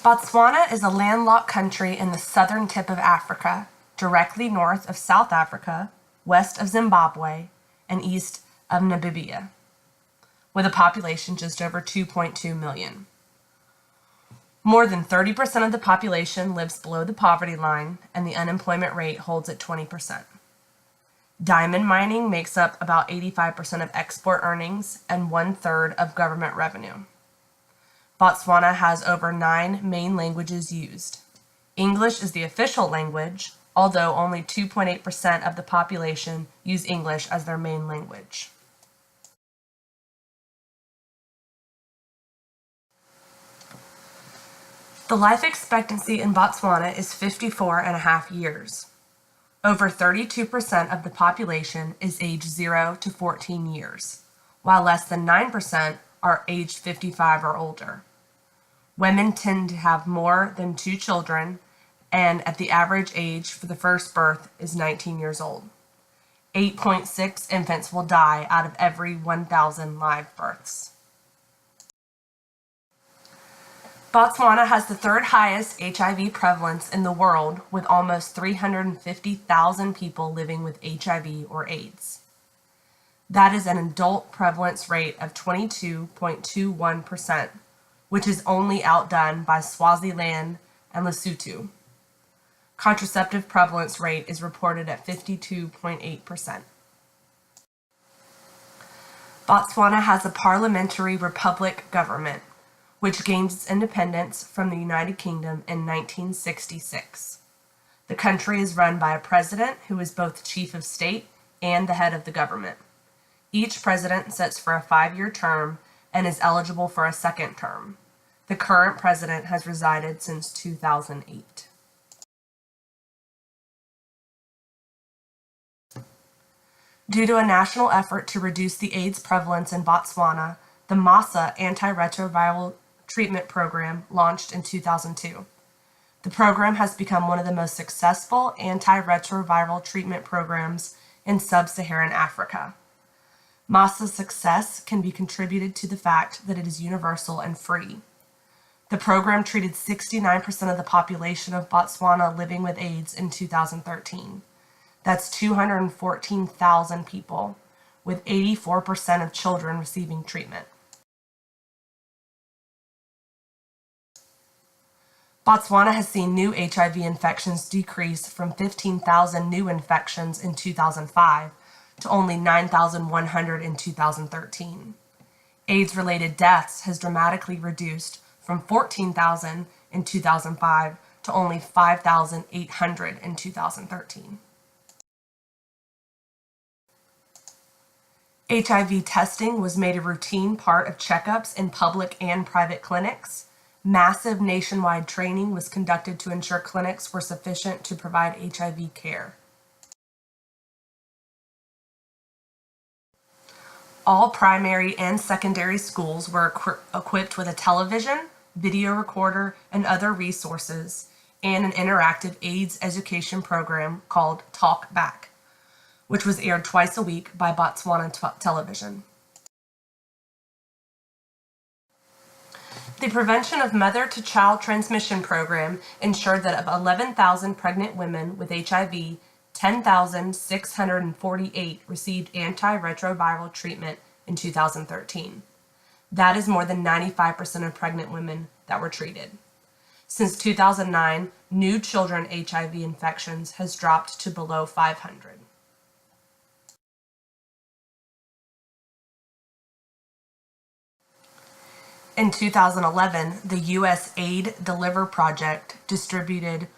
Botswana is a landlocked country in the southern tip of Africa, directly north of South Africa, west of Zimbabwe, and east of Namibia, with a population just over 2.2 million. More than 30% of the population lives below the poverty line, and the unemployment rate holds at 20%. Diamond mining makes up about 85% of export earnings and 1/3 of government revenue. Botswana has over 9 main languages used. English is the official language, although only 2.8% of the population use English as their main language. The life expectancy in Botswana is 54.5 years. Over 32% of the population is aged 0 to 14 years, while less than 9% are aged 55 or older. Women tend to have more than 2 children, and at the average age for the first birth is 19 years old. 8.6 infants will die out of every 1,000 live births. Botswana has the 3rd highest HIV prevalence in the world, with almost 350,000 people living with HIV or AIDS. That is an adult prevalence rate of 22.21%, which is only outdone by Swaziland and Lesotho. Contraceptive prevalence rate is reported at 52.8%. Botswana has a parliamentary republic government, which gained its independence from the United Kingdom in 1966. The country is run by a president who is both chief of state and the head of the government. Each president sits for a 5-year term and is eligible for a second term. The current president has resided since 2008. Due to a national effort to reduce the AIDS prevalence in Botswana, the MASA antiretroviral treatment program launched in 2002. The program has become one of the most successful antiretroviral treatment programs in sub-Saharan Africa. MASA's success can be contributed to the fact that it is universal and free. The program treated 69% of the population of Botswana living with AIDS in 2013. That's 214,000 people, with 84% of children receiving treatment. Botswana has seen new HIV infections decrease from 15,000 new infections in 2005 to only 9,100 in 2013. AIDS-related deaths has dramatically reduced from 14,000 in 2005 to only 5,800 in 2013. HIV testing was made a routine part of checkups in public and private clinics. Massive nationwide training was conducted to ensure clinics were sufficient to provide HIV care. All primary and secondary schools were equipped with a television, video recorder, and other resources, and an interactive AIDS education program called Talk Back, which was aired twice a week by Botswana Television. The Prevention of Mother-to-Child Transmission Program ensured that of 11,000 pregnant women with HIV, 10,648 received antiretroviral treatment in 2013. That is more than 95% of pregnant women that were treated. Since 2009, new children HIV infections has dropped to below 500. In 2011, the USAID Deliver Project distributed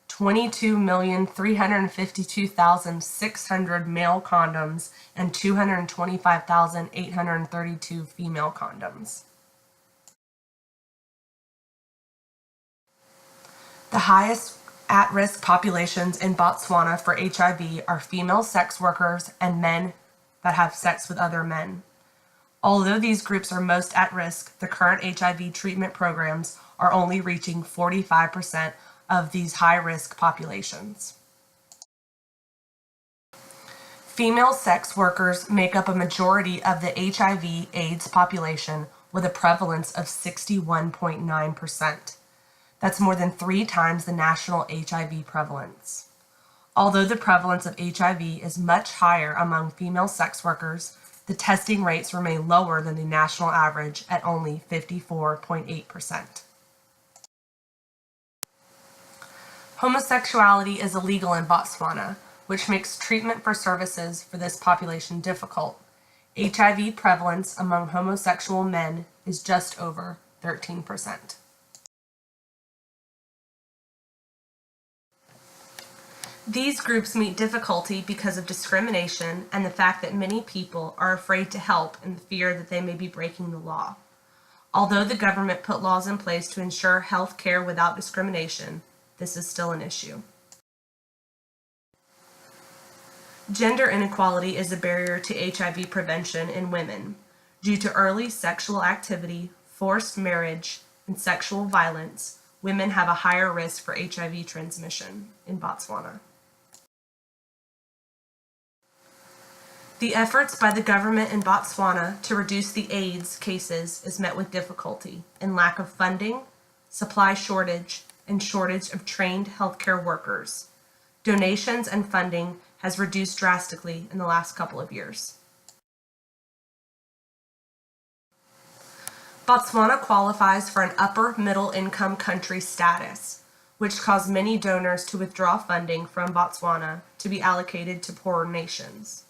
22,352,600 male condoms and 225,832 female condoms. The highest at-risk populations in Botswana for HIV are female sex workers and men that have sex with other men. Although these groups are most at risk, the current HIV treatment programs are only reaching 45% of these high-risk populations. Female sex workers make up a majority of the HIV/AIDS population with a prevalence of 61.9%. That's more than 3 times the national HIV prevalence. Although the prevalence of HIV is much higher among female sex workers, the testing rates remain lower than the national average at only 54.8%. Homosexuality is illegal in Botswana, which makes treatment for services for this population difficult. HIV prevalence among homosexual men is just over 13%. These groups meet difficulty because of discrimination and the fact that many people are afraid to help in the fear that they may be breaking the law. Although the government put laws in place to ensure health care without discrimination, this is still an issue. Gender inequality is a barrier to HIV prevention in women. Due to early sexual activity, forced marriage, and sexual violence, women have a higher risk for HIV transmission in Botswana. The efforts by the government in Botswana to reduce the AIDS cases is met with difficulty and lack of funding, supply shortage, and shortage of trained healthcare workers. Donations and funding has reduced drastically in the last couple of years. Botswana qualifies for an upper middle income country status, which caused many donors to withdraw funding from Botswana to be allocated to poorer nations.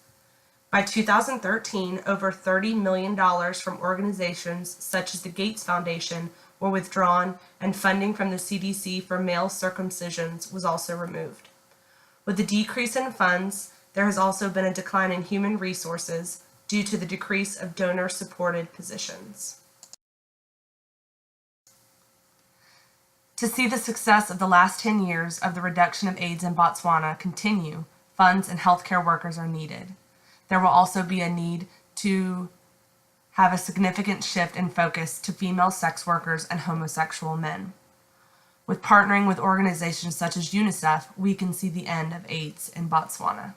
By 2013, over $30 million from organizations such as the Gates Foundation were withdrawn, and funding from the CDC for male circumcisions was also removed. With the decrease in funds, there has also been a decline in human resources due to the decrease of donor-supported positions. To see the success of the last 10 years of the reduction of AIDS in Botswana continue, funds and healthcare workers are needed. There will also be a need to have a significant shift in focus to female sex workers and homosexual men. With partnering with organizations such as UNICEF, we can see the end of AIDS in Botswana.